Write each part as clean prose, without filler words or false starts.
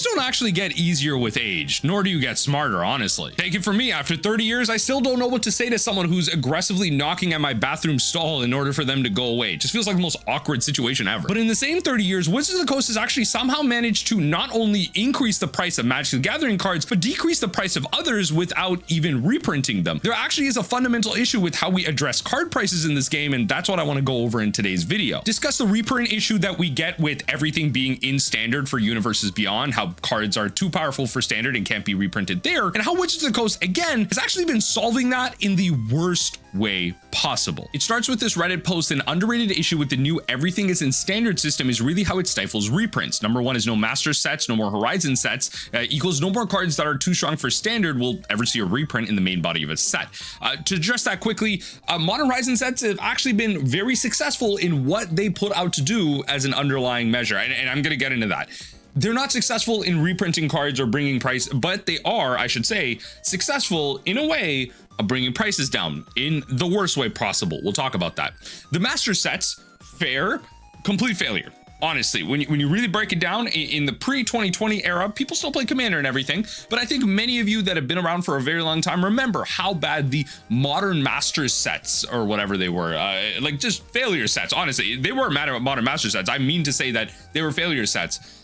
Things don't actually get easier with age, nor do you get smarter, honestly. Take it from me, after 30 years, I still don't know what to say to someone who's aggressively knocking at my bathroom stall in order for them to go away. It just feels like the most awkward situation ever. But in the same 30 years, Wizards of the Coast has actually somehow managed to not only increase the price of Magic the Gathering cards, but decrease the price of others without even reprinting them. There actually is a fundamental issue with how we address card prices in this game, and that's what I want to go over in today's video. Discuss the reprint issue that we get with everything being in standard for Universes Beyond, how cards are too powerful for standard and can't be reprinted there, and how Wizards of the Coast, again, has actually been solving that in the worst way possible. It starts with this Reddit post. An underrated issue with the new everything is in standard system is really how it stifles reprints. Number one is no master sets, no more horizon sets, equals no more cards that are too strong for standard will ever see a reprint in the main body of a set. To address that quickly, modern horizon sets have actually been very successful in what they put out to do as an underlying measure, and I'm going to get into that. They're not successful in reprinting cards or bringing price, but they are, I should say, successful in a way of bringing prices down in the worst way possible. We'll talk about that. The master sets, fair, complete failure. Honestly, when you really break it down, in the pre-2020 era, people still play Commander and everything, but I think many of you that have been around for a very long time remember how bad the modern Masters sets, or whatever they were, like just failure sets, honestly. They weren't mad about modern Master sets. I mean to say that they were failure sets.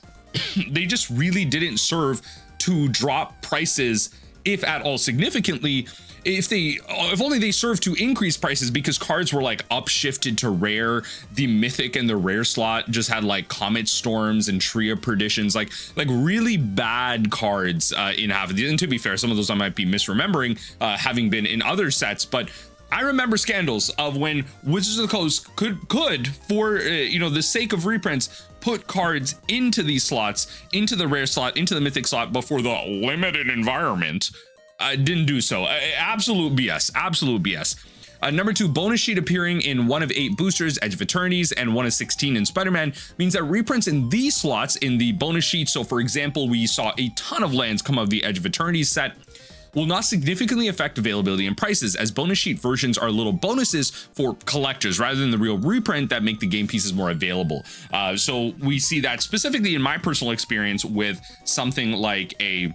They just really didn't serve to drop prices, if at all significantly. If only they served to increase prices, because cards were like upshifted to rare. The mythic and the rare slot just had like Comet Storms and Tree of Perditions, like really bad cards in half of these. And to be fair, some of those I might be misremembering, having been in other sets, but I remember scandals of when Wizards of the Coast could for the sake of reprints, put cards into these slots, into the rare slot, into the mythic slot, but for the limited environment, didn't do so. Absolute BS. Absolute BS. Number two, bonus sheet appearing in 1 of 8 boosters, Edge of Eternities, and 1 of 16 in Spider-Man means that reprints in these slots in the bonus sheet. So for example, we saw a ton of lands come out of the Edge of Eternities set, will not significantly affect availability and prices, as bonus sheet versions are little bonuses for collectors rather than the real reprint that make the game pieces more available. So we see that specifically in my personal experience with something like an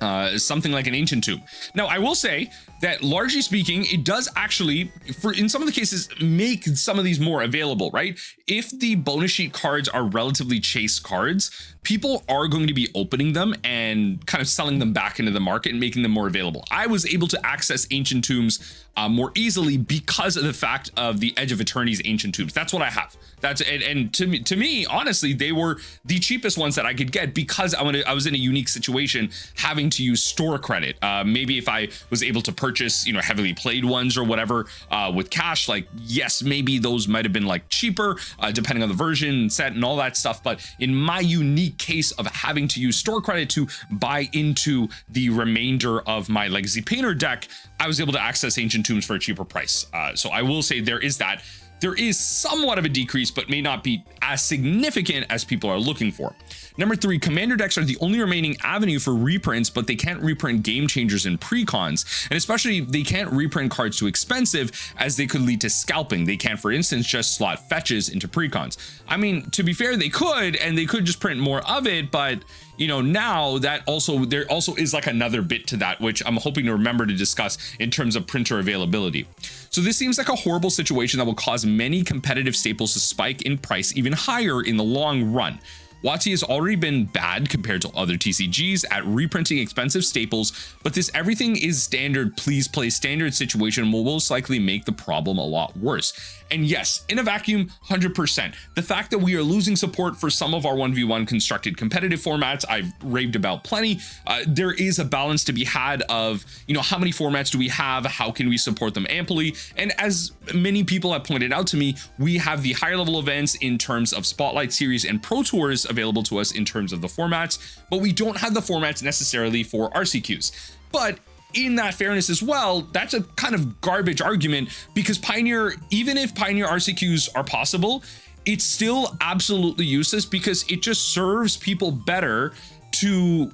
Ancient Tomb. Now, I will say that largely speaking, it does actually, in some of the cases, make some of these more available, right? If the bonus sheet cards are relatively chase cards, people are going to be opening them and kind of selling them back into the market and making them more available. I was able to access Ancient Tombs more easily because of the fact of the Edge of Eternity's Ancient Tombs. That's what I have. And to me, honestly, they were the cheapest ones that I could get because I was in a unique situation having to use store credit. Maybe if I was able to purchase, heavily played ones or whatever with cash, like, yes, maybe those might have been like cheaper depending on the version, set, and all that stuff. But in my unique case of having to use store credit to buy into the remainder of my Legacy Painter deck, I was able to access Ancient Tombs for a cheaper price. So I will say there is that. There is somewhat of a decrease, but may not be as significant as people are looking for. Number 3, Commander decks are the only remaining avenue for reprints, but they can't reprint Game Changers and precons, and especially they can't reprint cards too expensive, as they could lead to scalping. They can, for instance, just slot fetches into precons. I mean, to be fair, they could, and they could just print more of it, but now that there also is like another bit to that, which I'm hoping to remember to discuss in terms of printer availability. So this seems like a horrible situation that will cause many competitive staples to spike in price even higher in the long run. WOTC has already been bad compared to other TCGs at reprinting expensive staples, but this everything is standard, please play standard situation will most likely make the problem a lot worse. And yes, in a vacuum, 100%. The fact that we are losing support for some of our 1v1 constructed competitive formats, I've raved about plenty. There is a balance to be had of, how many formats do we have? How can we support them amply? And as many people have pointed out to me, we have the higher level events in terms of Spotlight Series and Pro Tours available to us in terms of the formats, but we don't have the formats necessarily for RCQs. But in that fairness as well, that's a kind of garbage argument, because Pioneer, even if Pioneer RCQs are possible, it's still absolutely useless because it just serves people better to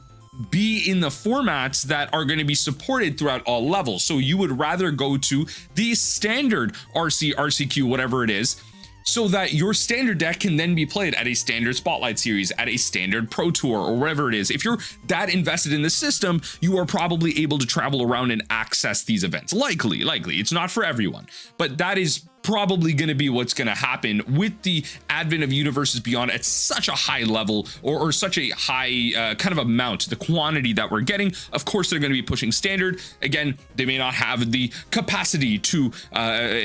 be in the formats that are going to be supported throughout all levels. So you would rather go to the standard RCQ, whatever it is, so that your standard deck can then be played at a standard Spotlight Series, at a standard Pro Tour, or wherever it is. If you're that invested in the system, you are probably able to travel around and access these events. Likely. It's not for everyone, but that is probably going to be what's going to happen with the advent of Universes Beyond at such a high level, or such a high kind of amount, the quantity that we're getting. Of course, they're going to be pushing standard. Again, they may not have the capacity to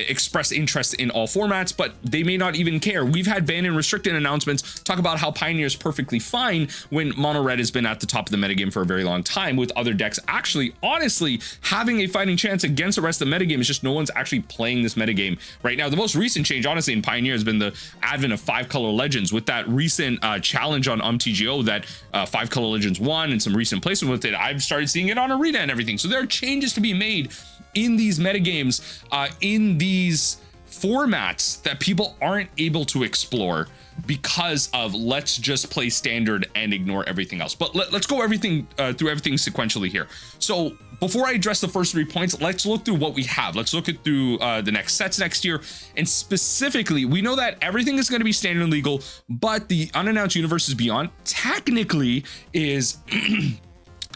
express interest in all formats, but they may not even care. We've had ban and restricted announcements talk about how Pioneer is perfectly fine when mono red has been at the top of the metagame for a very long time, with other decks actually honestly having a fighting chance against the rest of the metagame. It's just no one's actually playing this metagame right now. The most recent change, honestly, in Pioneer has been the advent of 5-color legends, with that recent challenge on MTGO that 5-color legends won, and some recent placement with it. I've started seeing it on Arena and everything. So there are changes to be made in these metagames, in these formats that people aren't able to explore because of let's just play standard and ignore everything else. But let's go through everything sequentially here. So before I address the first 3 points, let's look through what we have. Let's look through the next sets next year. And specifically, we know that everything is going to be standard and legal, but the unannounced Universes Beyond technically is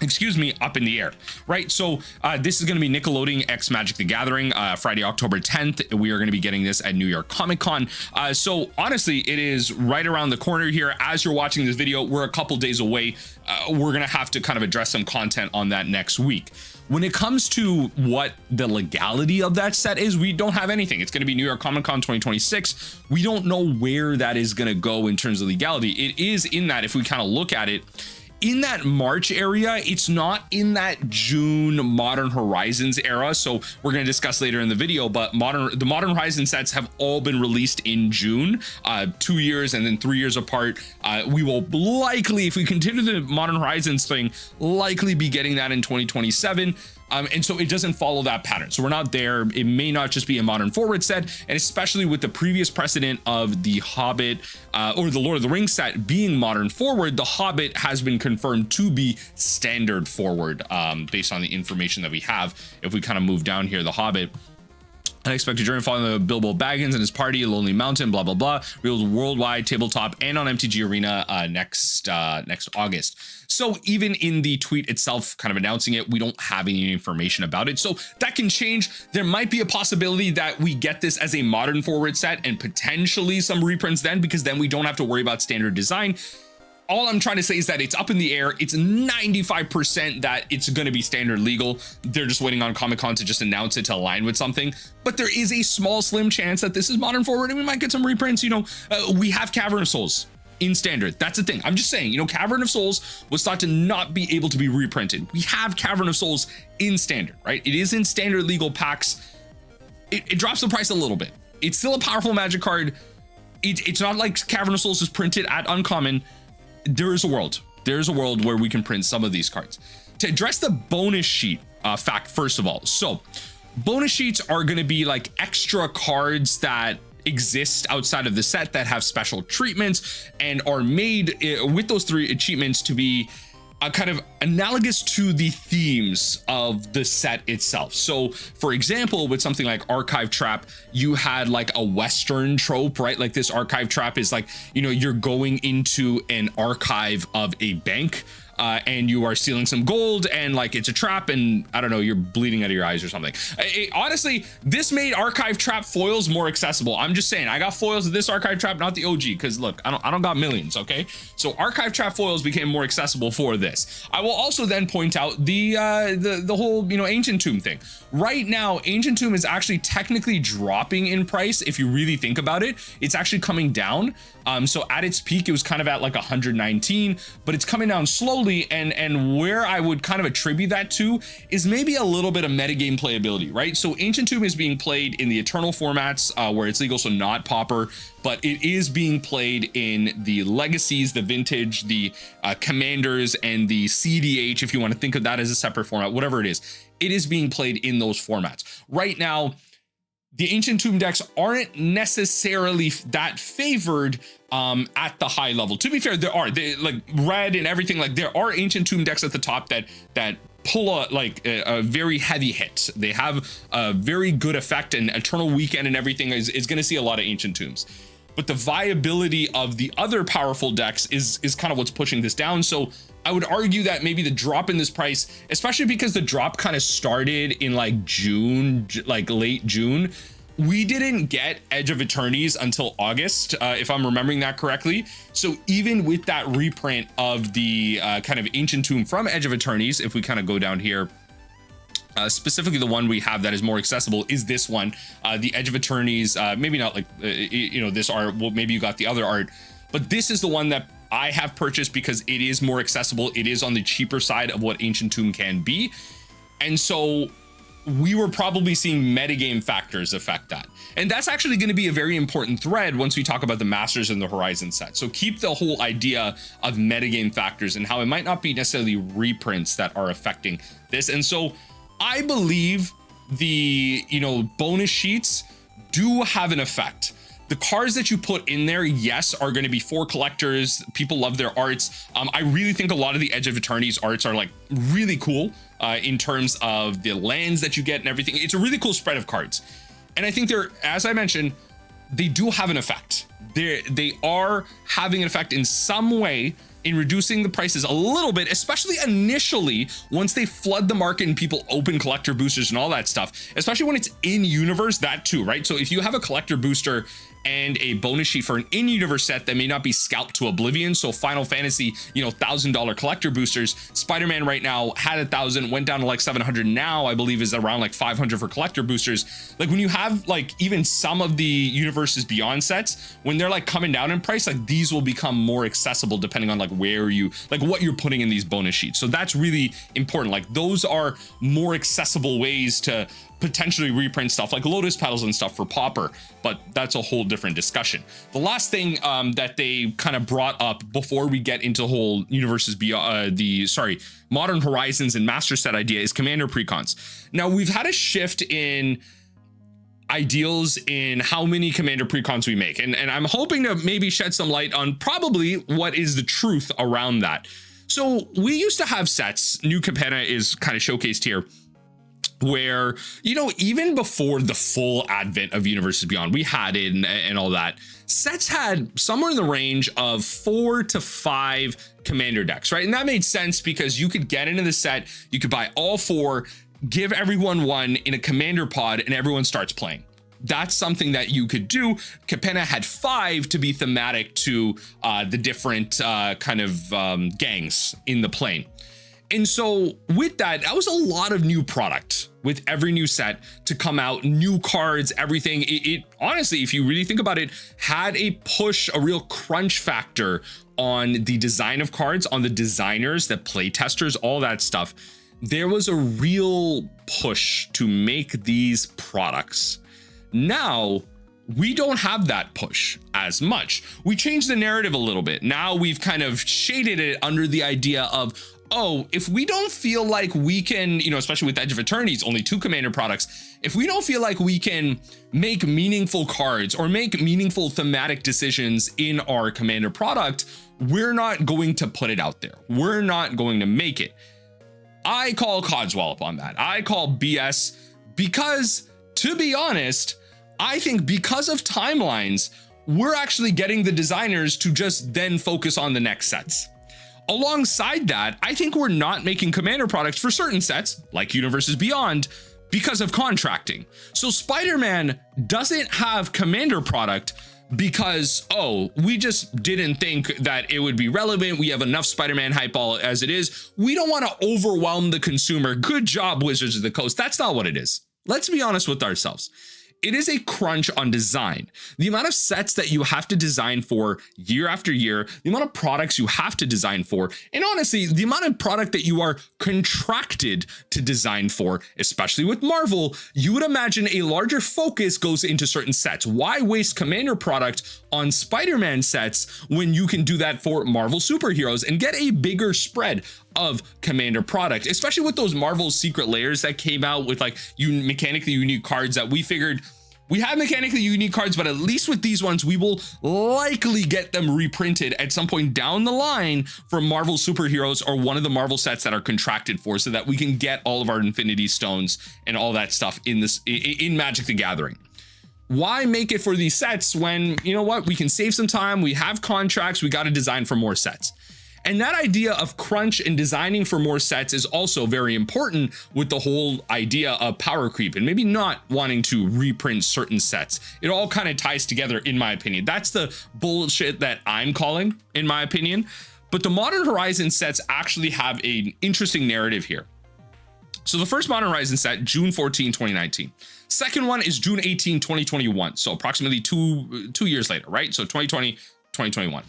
excuse me, up in the air, right? So this is going to be Nickelodeon X Magic the Gathering, Friday, October 10th. We are going to be getting this at New York Comic Con. So honestly, it is right around the corner here. As you're watching this video, we're a couple days away. We're going to have to kind of address some content on that next week. When it comes to what the legality of that set is, we don't have anything. It's going to be New York Comic Con 2026. We don't know where that is going to go in terms of legality. It is in that, if we kind of look at it, in that March area, it's not in that June Modern Horizons era. So we're going to discuss later in the video, but the Modern Horizon sets have all been released in June, 2 years and then 3 years apart. We will likely, if we continue the Modern Horizons thing, likely be getting that in 2027. And so it doesn't follow that pattern. So we're not there. It may not just be a modern forward set, and especially with the previous precedent of the Hobbit or the Lord of the Rings set being modern forward, the Hobbit has been confirmed to be standard forward based on the information that we have. If we kind of move down here, the Hobbit, unexpected journey following the Bilbo Baggins and his party, Lonely Mountain, blah blah blah, revealed worldwide, tabletop, and on MTG Arena next August. So even in the tweet itself kind of announcing it, we don't have any information about it. So that can change. There might be a possibility that we get this as a modern forward set and potentially some reprints then, because then we don't have to worry about standard design. All I'm trying to say is that it's up in the air. It's 95% that it's going to be standard legal. They're just waiting on Comic-Con to just announce it to align with something. But there is a small, slim chance that this is modern forward and we might get some reprints. You know, we have Cavern of Souls in standard. That's the thing. I'm just saying, you know, Cavern of Souls was thought to not be able to be reprinted. We have Cavern of Souls in standard, right? It is in standard legal packs. It drops the price a little bit. It's still a powerful Magic card. It's not like Cavern of Souls is printed at uncommon. There's a world where we can print some of these cards. To address the bonus sheet fact, first of all, so bonus sheets are going to be like extra cards that exist outside of the set that have special treatments and are made with those 3 achievements to be kind of analogous to the themes of the set itself. So for example, with something like Archive Trap, you had like a Western trope, right? Like this Archive Trap is like, you know, you're going into an archive of a bank and you are stealing some gold and like it's a trap and I don't know, you're bleeding out of your eyes or something. Honestly, this made Archive Trap foils more accessible. I'm just saying, I got foils of this Archive Trap, not the OG, because look, I don't got millions, okay? So Archive Trap foils became more accessible for this. I will also then point out the whole, you know, Ancient Tomb thing. Right now, Ancient Tomb is actually technically dropping in price. If you really think about it, it's actually coming down. So at its peak, it was kind of at like 119, but it's coming down slowly. And where I would kind of attribute that to is maybe a little bit of metagame playability, right? So Ancient Tomb is being played in the Eternal formats where it's legal, so not Pauper, but it is being played in the Legacies, the Vintage, the Commanders, and the CDH, if you want to think of that as a separate format, whatever it is being played in those formats. Right now, the Ancient Tomb decks aren't necessarily that favored at the high level. To be fair, like red and everything, like there are Ancient Tomb decks at the top that pull a very heavy hit. They have a very good effect, and Eternal Weekend and everything is going to see a lot of Ancient Tombs. but the viability of the other powerful decks is kind of what's pushing this down. So I would argue that maybe the drop in this price, especially because the drop kind of started in like June, like late June, we didn't get Edge of Eternities until August, if I'm remembering that correctly. So even with that reprint of the kind of Ancient Tomb from Edge of Eternities, if we kind of go down here, specifically the one we have that is more accessible is this one, the Edge of Eternities, maybe not like, you know, this art, well, maybe you got the other art, but this is the one that I have purchased because it is more accessible. It is on the cheaper side of what Ancient Tomb can be. And so we were probably seeing metagame factors affect that. And that's actually going to be a very important thread once we talk about the Masters and the Horizon set. So keep the whole idea of metagame factors and how it might not be necessarily reprints that are affecting this. And so I believe the, you know, bonus sheets do have an effect. The cards that you put in there, yes, are going to be for collectors. People love their arts. I really think a lot of the Edge of Eternities arts are like really cool in terms of the lands that you get and everything. It's a really cool spread of cards. And I think they're, as I mentioned, they do have an effect. They are having an effect in some way in reducing the prices a little bit, especially initially once they flood the market and people open collector boosters and all that stuff, especially when it's in universe, that too, right? So if you have a collector booster and a bonus sheet for an in-universe set that may not be scalped to oblivion, so Final Fantasy, you know, $1,000 collector boosters, Spider-Man right now had 1,000, went down to like 700 now, I believe is around like 500 for collector boosters. Like when you have like even some of the universes beyond sets, when they're like coming down in price, like these will become more accessible depending on like where you, like what you're putting in these bonus sheets. So that's really important. Like those are more accessible ways to potentially reprint stuff like Lotus Petals and stuff for Pauper, but that's a whole different discussion. The last thing that they kind of brought up before we get into the whole universes beyond Modern Horizons and Master Set idea is Commander Precons. Now we've had a shift in ideals in how many Commander Precons we make, and I'm hoping to maybe shed some light on probably what is the truth around that. So we used to have sets, New Capenna is kind of showcased here, where, you know, even before the full advent of Universes Beyond, we had it and all that, sets had somewhere in the range of 4 to 5 commander decks, right? And that made sense because you could get into the set, you could buy all 4, give everyone one in a commander pod, and everyone starts playing. That's something that you could do. Capenna had 5 to be thematic to the different kind of gangs in the plane. And so with that, that was a lot of new product with every new set to come out, new cards, everything. It honestly, if you really think about it, had a push, a real crunch factor on the design of cards, on the designers, the play testers, all that stuff. There was a real push to make these products. Now, we don't have that push as much. We changed the narrative a little bit. Now we've kind of shaded it under the idea of, oh, if we don't feel like we can, you know, especially with Edge of Eternities, only 2 commander products, if we don't feel like we can make meaningful cards or make meaningful thematic decisions in our commander product, we're not going to put it out there. We're not going to make it. I call Codswallop on that. I call BS because, to be honest, I think because of timelines, we're actually getting the designers to just then focus on the next sets. Alongside that, I think we're not making commander products for certain sets, like Universes Beyond, because of contracting. So Spider-Man doesn't have commander product because, oh, we just didn't think that it would be relevant. We have enough Spider-Man hype all as it is. We don't want to overwhelm the consumer. Good job, Wizards of the Coast. That's not what it is. Let's be honest with ourselves. It is a crunch on design. The amount of sets that you have to design for year after year, the amount of products you have to design for, and honestly, the amount of product that you are contracted to design for, especially with Marvel, you would imagine a larger focus goes into certain sets. Why waste commander product on Spider-Man sets when you can do that for Marvel superheroes and get a bigger spread of commander product, especially with those Marvel secret layers that came out with like mechanically unique cards that we figured we have mechanically unique cards, but at least with these ones, we will likely get them reprinted at some point down the line for Marvel superheroes or one of the Marvel sets that are contracted for, so that we can get all of our Infinity Stones and all that stuff in Magic the Gathering. why make it for these sets when, you know what, we can save some time, we have contracts, we got to design for more sets. And that idea of crunch and designing for more sets is also very important with the whole idea of power creep and maybe not wanting to reprint certain sets. It all kind of ties together, in my opinion. That's the bullshit that I'm calling, in my opinion. But the Modern Horizon sets actually have an interesting narrative here. So the first Modern Horizon set, June 14, 2019. Second one is June 18, 2021. So approximately two years later, right? So 2020, 2021.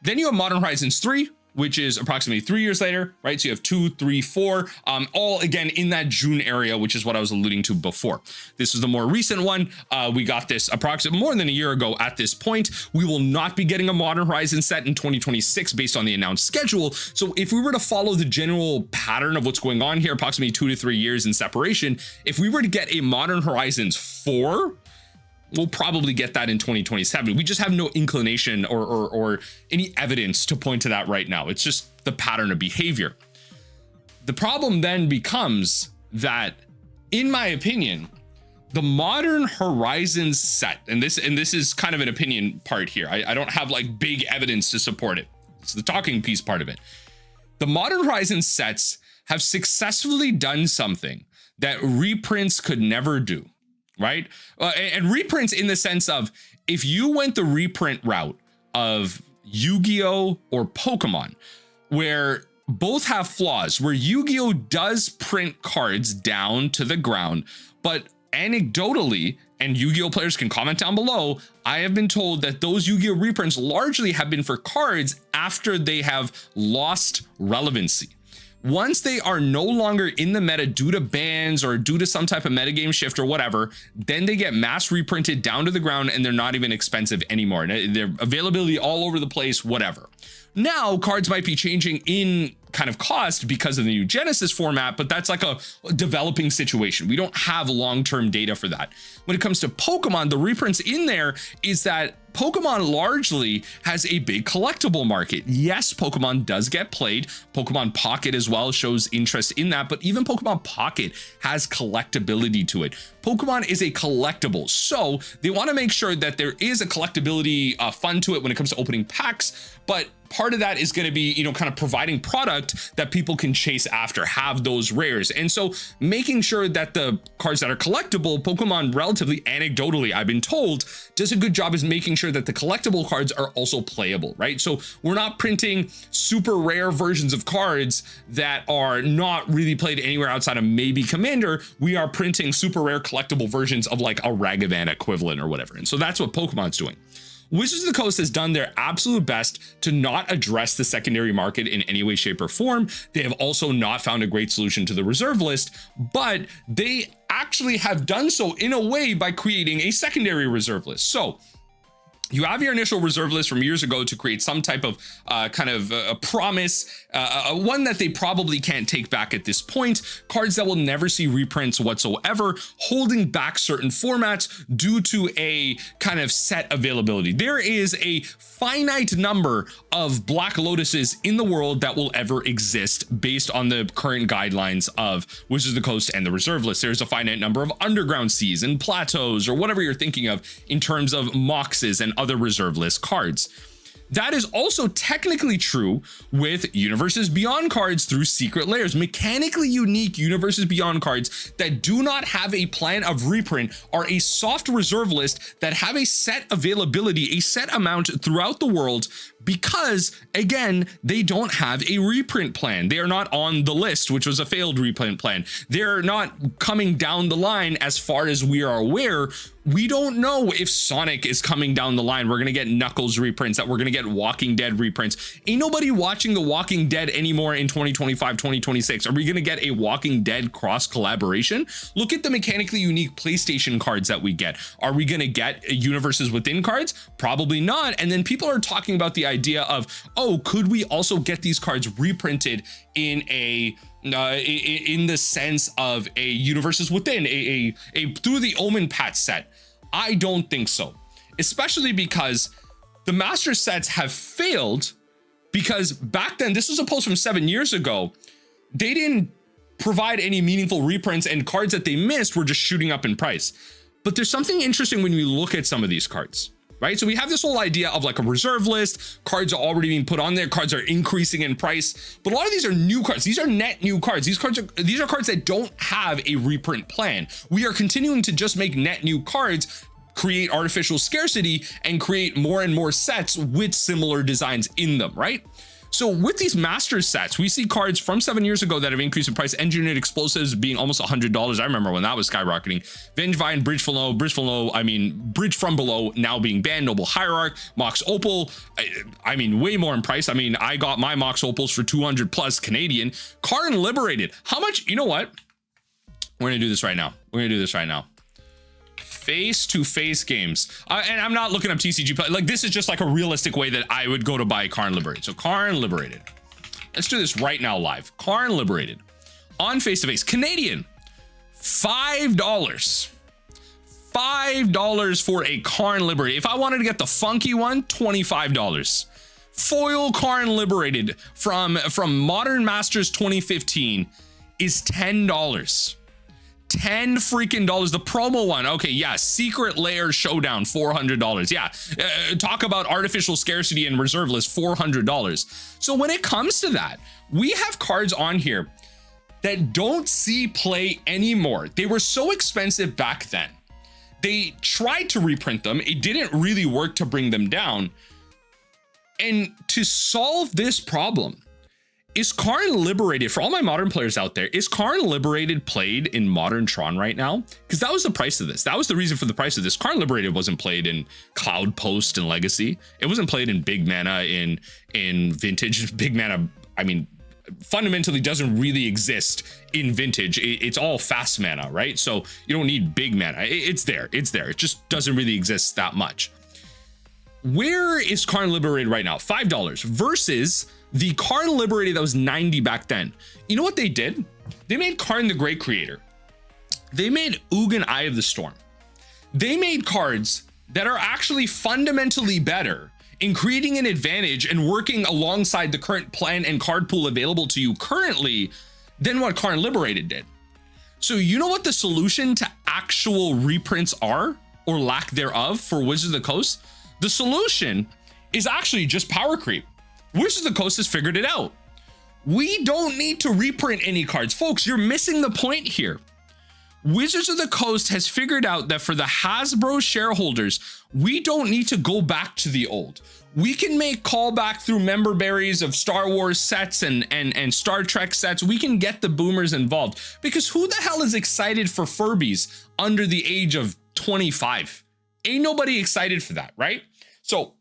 Then you have Modern Horizons 3, which is approximately 3 years later, right? So you have 2, 3, 4, all again in that June area, which is what I was alluding to before. This is the more recent one. We got this approximately more than a year ago at this point. We will not be getting a Modern Horizon set in 2026 based on the announced schedule. So if we were to follow the general pattern of what's going on here, approximately 2 to 3 years in separation, if we were to get a Modern Horizons 4, we'll probably get that in 2027. We just have no inclination or any evidence to point to that right now. It's just the pattern of behavior. The problem then becomes that, in my opinion, the Modern Horizons set, and this is kind of an opinion part here. I don't have like big evidence to support it. It's the talking piece part of it. The Modern Horizons sets have successfully done something that reprints could never do. Right? And reprints in the sense of, if you went the reprint route of Yu-Gi-Oh! Or Pokemon, where both have flaws, where Yu-Gi-Oh! Does print cards down to the ground, but anecdotally, and Yu-Gi-Oh! Players can comment down below, I have been told that those Yu-Gi-Oh! Reprints largely have been for cards after they have lost relevancy. Once they are no longer in the meta due to bans or due to some type of metagame shift or whatever, then they get mass reprinted down to the ground and they're not even expensive anymore. Their availability all over the place, whatever. Now cards might be changing in kind of cost because of the new Genesis format, but that's like a developing situation. We don't have long-term data for that. When it comes to Pokemon, the reprints in there is that Pokemon largely has a big collectible market. Yes, Pokemon does get played. Pokemon Pocket as well shows interest in that, but even Pokemon Pocket has collectability to it. Pokemon is a collectible, so they want to make sure that there is a collectability fun to it when it comes to opening packs, but part of that is going to be, you know, kind of providing product that people can chase after, have those rares. And so making sure that the cards that are collectible, Pokemon relatively anecdotally, I've been told, does a good job is making sure that the collectible cards are also playable, right? So we're not printing super rare versions of cards that are not really played anywhere outside of maybe Commander. We are printing super rare collectible versions of like a Ragavan equivalent or whatever. And so that's what Pokemon's doing. Wizards of the Coast has done their absolute best to not address the secondary market in any way, shape, or form. They have also not found a great solution to the reserve list, but they actually have done so in a way by creating a secondary reserve list. So you have your initial reserve list from years ago to create some type of kind of a promise, one that they probably can't take back at this point, cards that will never see reprints whatsoever, holding back certain formats due to a kind of set availability. There is a finite number of Black Lotuses in the world that will ever exist based on the current guidelines of Wizards of the Coast and the reserve list. There's a finite number of Underground Seas and Plateaus or whatever you're thinking of in terms of Moxes and other reserve list cards. That is also technically true with Universes Beyond cards through Secret Lairs. Mechanically unique Universes Beyond cards that do not have a plan of reprint are a soft reserve list that have a set availability, a set amount throughout the world, because again, they don't have a reprint plan. They are not on the list, which was a failed reprint plan. They're not coming down the line as far as we are aware. We don't know if Sonic is coming down the line. We're going to get Knuckles reprints, that we're going to get Walking Dead reprints. Ain't nobody watching The Walking Dead anymore in 2025, 2026. Are we going to get a Walking Dead cross collaboration? Look at the mechanically unique PlayStation cards that we get. Are we going to get Universes Within cards? Probably not. And then people are talking about the idea of, oh, could we also get these cards reprinted in a in the sense of a Universes Within, a through the Omen patch set? I don't think so, especially because the master sets have failed, because back then, this was a post from 7 years ago, they didn't provide any meaningful reprints, and cards that they missed were just shooting up in price. But there's something interesting when you look at some of these cards, right? So we have this whole idea of like a reserve list. Cards are already being put on there. Cards are increasing in price, but a lot of these are new cards. These are net new cards. These are cards that don't have a reprint plan. We are continuing to just make net new cards, create artificial scarcity, and create more and more sets with similar designs in them, right? So with these Masters sets, we see cards from 7 years ago that have increased in price. Engineered Explosives being almost $100. I remember when that was skyrocketing. Vengevine, Bridge from Below now being banned. Noble Hierarch, Mox Opal, I mean, way more in price. I mean, I got my Mox Opals for 200 plus Canadian. Karn Liberated, how much? You know what? We're gonna do this right now. Face-to-face games, and I'm not looking up TCG play. Like, this is just like a realistic way that I would go to buy Karn Liberated. So Karn Liberated, let's do this right now live. Karn Liberated on face-to-face, Canadian, $5 for a Karn Liberated. If I wanted to get the funky one, $25. Foil Karn Liberated from Modern Masters 2015 is $10. $10 freaking dollars. The promo one, okay, yeah. Secret Lair Showdown, $400. Yeah, talk about artificial scarcity and reserve list, $400. So when it comes to that, we have cards on here that don't see play anymore. They were so expensive back then. They tried to reprint them. It didn't really work to bring them down. And to solve this problem, is Karn Liberated, for all my modern players out there, is Karn Liberated played in Modern Tron right now? Because that was the price of this. That was the reason for the price of this. Karn Liberated wasn't played in Cloud Post and Legacy. It wasn't played in Big Mana in Vintage. Big Mana, I mean, fundamentally doesn't really exist in Vintage. It's all fast mana, right? So you don't need big mana. It's there. It just doesn't really exist that much. Where is Karn Liberated right now? $5 versus the Karn Liberated that was 90 back then. You know what they did? They made Karn the Great Creator. They made Ugin Eye of the Storm. They made cards that are actually fundamentally better in creating an advantage and working alongside the current plan and card pool available to you currently than what Karn Liberated did. So you know what the solution to actual reprints are, or lack thereof, for Wizards of the Coast? The solution is actually just power creep. Wizards of the Coast has figured it out. We don't need to reprint any cards. Folks, you're missing the point here. Wizards of the Coast has figured out that for the Hasbro shareholders, we don't need to go back to the old. We can make callback through member berries of Star Wars sets and Star Trek sets. We can get the boomers involved, because who the hell is excited for Furbies under the age of 25? Ain't nobody excited for that, right? So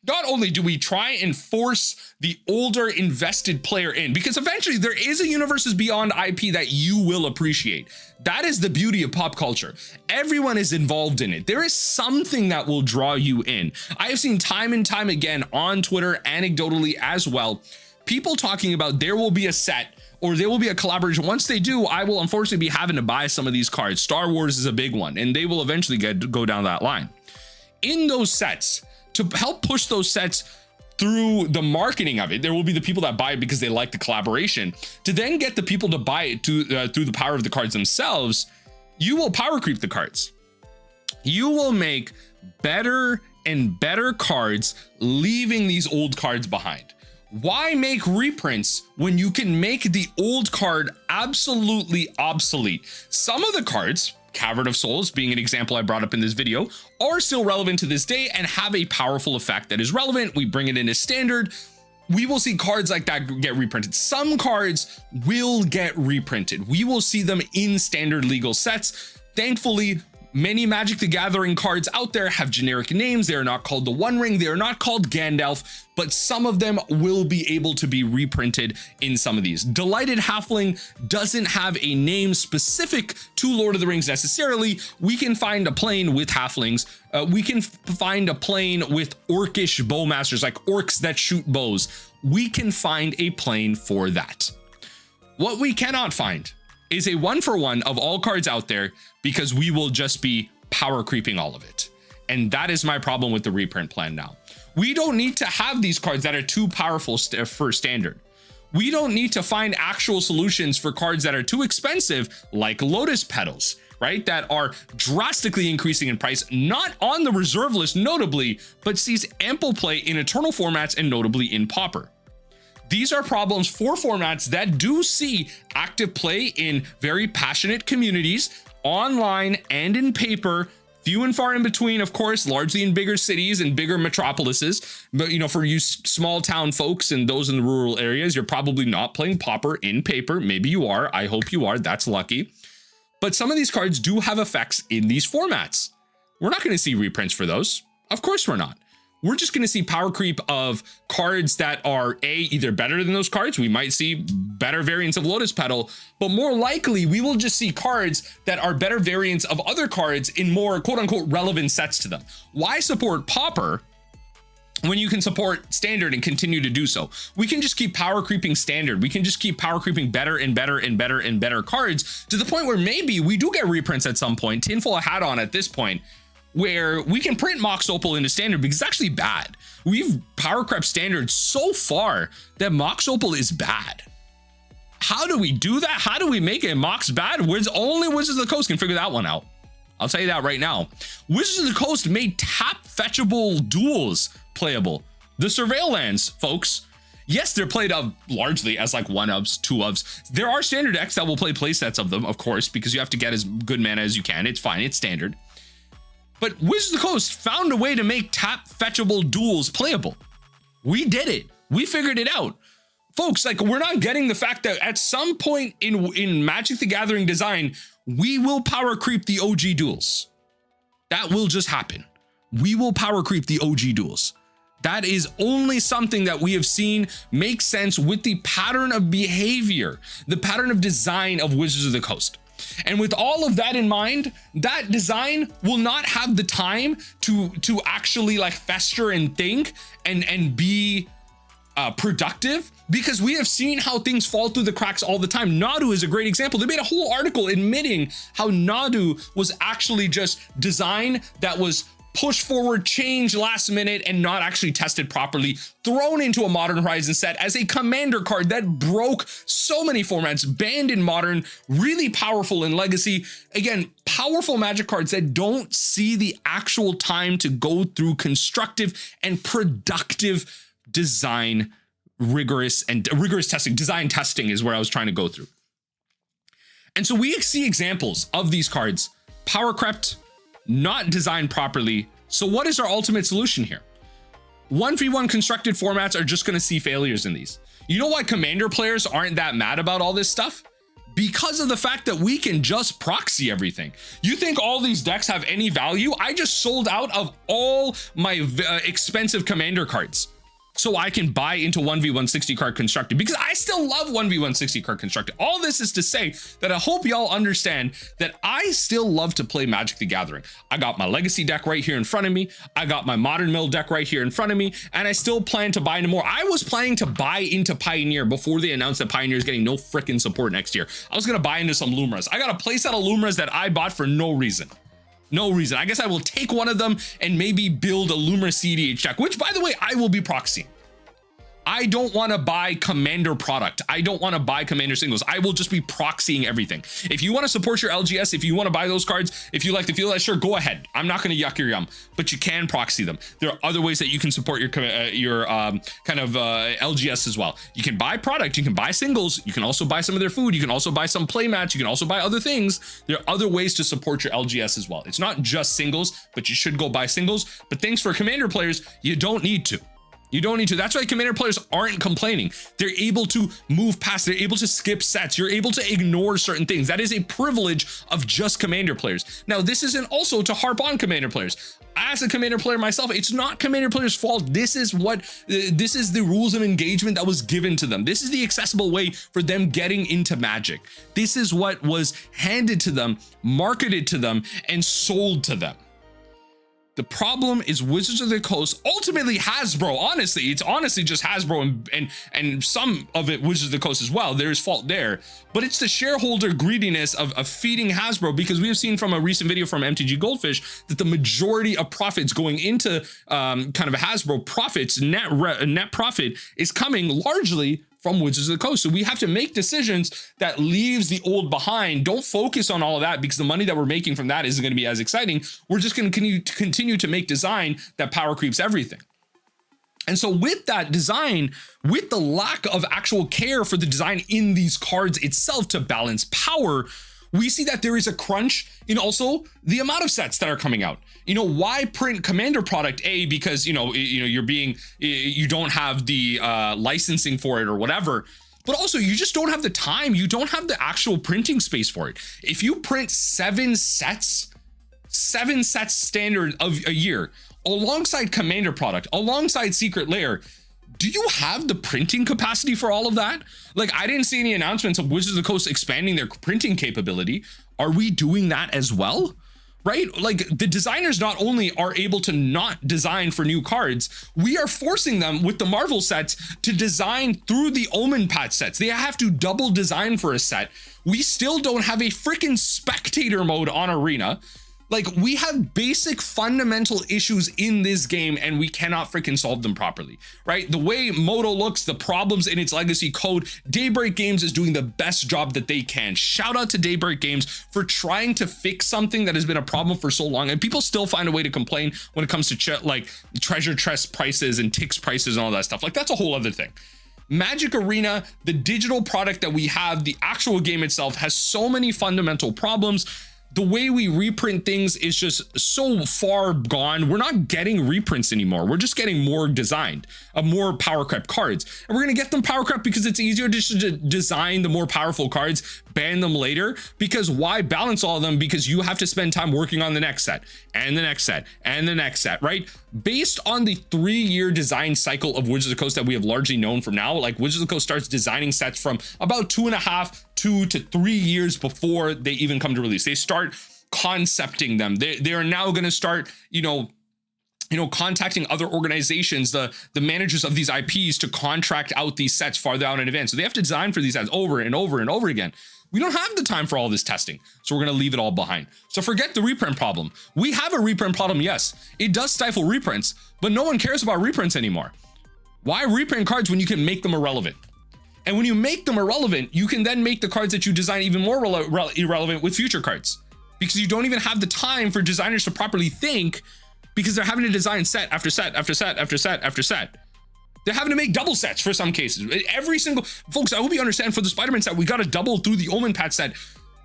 not only do we try and force the older invested player in, because eventually there is a Universes Beyond IP that you will appreciate. That is the beauty of pop culture. Everyone is involved in it. There is something that will draw you in. I have seen time and time again on Twitter, anecdotally as well, people talking about there will be a set or there will be a collaboration. Once they do, I will unfortunately be having to buy some of these cards. Star Wars is a big one, and they will eventually go down that line. In those sets, to help push those sets through the marketing of it, there will be the people that buy it because they like the collaboration. To then get the people to buy it through the power of the cards themselves, you will power creep the cards. You will make better and better cards, leaving these old cards behind. Why make reprints when you can make the old card absolutely obsolete? Some of the cards, Cavern of Souls being an example I brought up in this video, are still relevant to this day and have a powerful effect that is relevant. We bring it in as standard. We will see cards like that get reprinted. Some cards will get reprinted. We will see them in standard legal sets. Thankfully, many Magic the Gathering cards out there have generic names. They are not called the One Ring. They are not called Gandalf, but some of them will be able to be reprinted in some of these. Delighted Halfling doesn't have a name specific to Lord of the Rings necessarily. We can find a plane with halflings. We can find a plane with orcish bowmasters, like orcs that shoot bows. We can find a plane for that. What we cannot find is a 1-for-1 of all cards out there, because we will just be power creeping all of it. And that is my problem with the reprint plan now. We don't need to have these cards that are too powerful for standard. We don't need to find actual solutions for cards that are too expensive, like Lotus Petals. right? That are drastically increasing in price, not on the reserve list notably, but sees ample play in Eternal formats and notably in Pauper. These are problems for formats that do see active play in very passionate communities, online and in paper, few and far in between, of course, largely in bigger cities and bigger metropolises. But, you know, for you small town folks and those in the rural areas, you're probably not playing Pauper in paper. Maybe you are. I hope you are. That's lucky. But some of these cards do have effects in these formats. We're not going to see reprints for those. Of course we're not. We're just going to see power creep of cards that are either better than those cards. We might see better variants of Lotus Petal, but more likely we will just see cards that are better variants of other cards in more quote unquote relevant sets to them. Why support Pauper when you can support Standard and continue to do so? We can just keep power creeping Standard. We can just keep power creeping better and better and better and better cards to the point where maybe we do get reprints at some point, tinfoil hat on at this point, where we can print Mox Opal into Standard because it's actually bad. We've power crept Standard so far that Mox Opal is bad. How do we do that? How do we make it Mox bad? Only Wizards of the Coast can figure that one out. I'll tell you that right now. Wizards of the Coast made tap fetchable duels playable. The Surveil lands, folks. Yes, they're played of largely as like 1-ofs, 2-ofs. There are Standard decks that will play playsets of them, of course, because you have to get as good mana as you can. It's fine, it's Standard. But Wizards of the Coast found a way to make tap fetchable duels playable. We did it. We figured it out. Folks, like, we're not getting the fact that at some point in Magic the Gathering design, we will power creep the OG duels. That will just happen. We will power creep the OG duels. That is only something that we have seen make sense with the pattern of behavior, the pattern of design of Wizards of the Coast. And with all of that in mind, that design will not have the time to actually like fester and think and be productive, because we have seen how things fall through the cracks all the time. Nadu is a great example. They made a whole article admitting how Nadu was actually just design that was push forward, change last minute, and not actually tested properly, thrown into a Modern Horizon set as a commander card that broke so many formats, banned in Modern, really powerful in Legacy. Again, powerful Magic cards that don't see the actual time to go through constructive and productive design, rigorous testing. Design testing is where I was trying to go through. And so we see examples of these cards power crept, not designed properly. So what is our ultimate solution here? 1v1 constructed formats are just going to see failures in these. You know why commander players aren't that mad about all this stuff? Because of the fact that we can just proxy everything. You think all these decks have any value? I just sold out of all my expensive commander cards, so I can buy into 1v1 60 card constructed, because I still love 1v1 60 card constructed. All this is to say that I hope y'all understand that I still love to play Magic the Gathering. I got my Legacy deck right here in front of me. I got my Modern Mill deck right here in front of me, and I still plan to buy into more. I was planning to buy into Pioneer before they announced that Pioneer is getting no freaking support next year. I was gonna buy into some Lumras. I got a playset of Lumras that I bought for no reason. No reason. I guess I will take one of them and maybe build a Lumra CDH deck, which, by the way, I will be proxying. I don't want to buy commander product. I don't want to buy commander singles. I will just be proxying everything. If you want to support your LGS, if you want to buy those cards, if you like to feel that, sure, go ahead. I'm not going to yuck your yum, but you can proxy them. There are other ways that you can support your LGS as well. You can buy product. You can buy singles. You can also buy some of their food. You can also buy some play mats. You can also buy other things. There are other ways to support your LGS as well. It's not just singles, but you should go buy singles. But things for commander players, you don't need to. You don't need to. That's why commander players aren't complaining. They're able to move past, they're able to skip sets. You're able to ignore certain things. That is a privilege of just commander players. Now, this isn't also to harp on commander players. As a commander player myself, it's not commander players' fault. This is the rules of engagement that was given to them. This is the accessible way for them getting into Magic. This is what was handed to them, marketed to them, and sold to them. The problem is Wizards of the Coast, ultimately Hasbro. Honestly, it's honestly just Hasbro and some of it Wizards of the Coast as well. There is fault there, but it's the shareholder greediness of feeding Hasbro, because we have seen from a recent video from MTG Goldfish that the majority of profits going into kind of Hasbro profits, net profit, is coming largely from Wizards of the Coast. So we have to make decisions that leaves the old behind. Don't focus on all of that because the money that we're making from that isn't going to be as exciting. We're just going to continue to make design that power creeps everything. And so with that design, with the lack of actual care for the design in these cards itself to balance power, we see that there is a crunch in also the amount of sets that are coming out. Why print Commander product? Because you don't have the licensing for it or whatever, but also you just don't have the time. You don't have the actual printing space for it. If you print 7 sets standard of a year, alongside Commander product, alongside Secret Lair, do you have the printing capacity for all of that? Like, I didn't see any announcements of Wizards of the Coast expanding their printing capability. Are we doing that as well? Right? Like, the designers not only are able to not design for new cards, we are forcing them with the Marvel sets to design through the Omen Patch sets. They have to double design for a set. We still don't have a freaking spectator mode on Arena. Like, we have basic fundamental issues in this game and we cannot freaking solve them properly, right? The way Moto looks, the problems in its legacy code, Daybreak Games is doing the best job that they can. Shout out to Daybreak Games for trying to fix something that has been a problem for so long, and people still find a way to complain when it comes to like treasure chest prices and ticks prices and all that stuff. Like, that's a whole other thing. Magic Arena, the digital product that we have, the actual game itself has so many fundamental problems. The way we reprint things is just so far gone. We're not getting reprints anymore. We're just getting more designed, more power crept cards. And we're gonna get them power crept because it's easier to design the more powerful cards, ban them later, because why balance all of them? Because you have to spend time working on the next set and the next set and the next set, right? Based on the 3-year design cycle of Wizards of the Coast that we have largely known from now, like Wizards of the Coast starts designing sets from about 2 to 3 years before they even come to release. They start concepting them. They are now going to start, contacting other organizations, the managers of these IPs, to contract out these sets farther out in advance. So they have to design for these sets over and over and over again. We don't have the time for all this testing, so we're going to leave it all behind. So forget the reprint problem. We have a reprint problem, yes. It does stifle reprints, but no one cares about reprints anymore. Why reprint cards when you can make them irrelevant? And when you make them irrelevant, you can then make the cards that you design even more irrelevant with future cards, because you don't even have the time for designers to properly think, because they're having to design set after set after set after set after set. They're having to make double sets for some cases. Every single, folks, I hope you understand, for the Spider-Man set, we got to double through the Omen Patch set.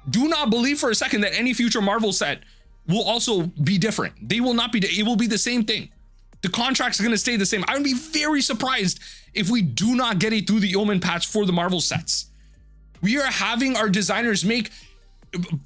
Do not believe for a second that any future Marvel set will also be different. They will not be, it will be the same thing. The contracts are going to stay the same. I would be very surprised if we do not get it through the Omen Patch for the Marvel sets. We are having our designers make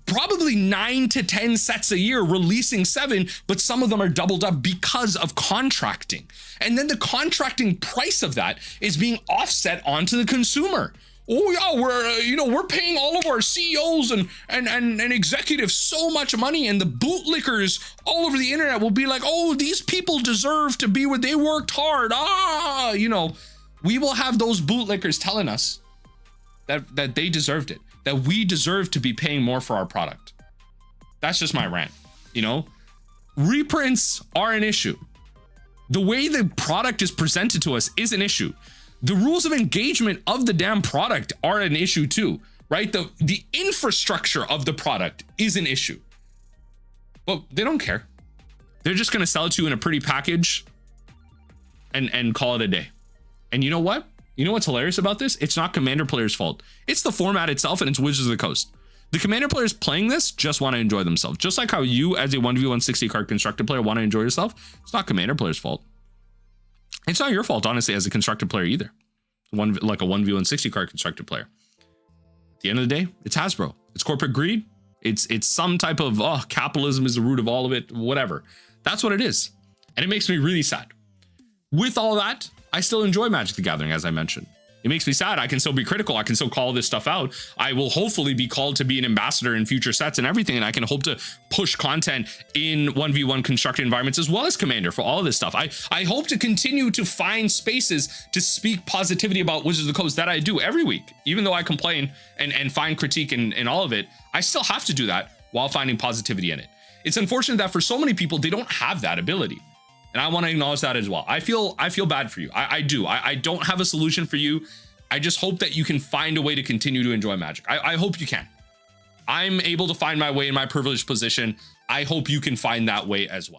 probably 9 to 10 sets a year, releasing 7, but some of them are doubled up because of contracting. And then the contracting price of that is being offset onto the consumer. Oh yeah, we're paying all of our CEOs and executives so much money, and the bootlickers all over the internet will be like, oh, these people deserve to be where they worked hard. We will have those bootlickers telling us that they deserved it, that we deserve to be paying more for our product. That's just my rant. Reprints are an issue. The way the product is presented to us is an issue. The rules of engagement of the damn product are an issue too, right? The infrastructure of the product is an issue. But they don't care. They're just going to sell it to you in a pretty package and call it a day. And you know what? You know what's hilarious about this? It's not Commander players' fault. It's the format itself, and it's Wizards of the Coast. The Commander players playing this just want to enjoy themselves. Just like how you, as a 1v160 card constructed player, want to enjoy yourself. It's not Commander players' fault. It's not your fault, honestly, as a constructed player either. Like a 1v160 card constructed player. At the end of the day, it's Hasbro. It's corporate greed. It's some type of, capitalism is the root of all of it, whatever. That's what it is. And it makes me really sad. With all that, I still enjoy Magic the Gathering, as I mentioned. It makes me sad. I can still be critical. I can still call this stuff out. I will hopefully be called to be an ambassador in future sets and everything. And I can hope to push content in 1v1 constructed environments as well as Commander for all of this stuff. I hope to continue to find spaces to speak positivity about Wizards of the Coast that I do every week. Even though I complain and find critique in all of it, I still have to do that while finding positivity in it. It's unfortunate that for so many people, they don't have that ability. And I want to acknowledge that as well. I feel bad for you. I do. I don't have a solution for you. I just hope that you can find a way to continue to enjoy Magic. I hope you can. I'm able to find my way in my privileged position. I hope you can find that way as well.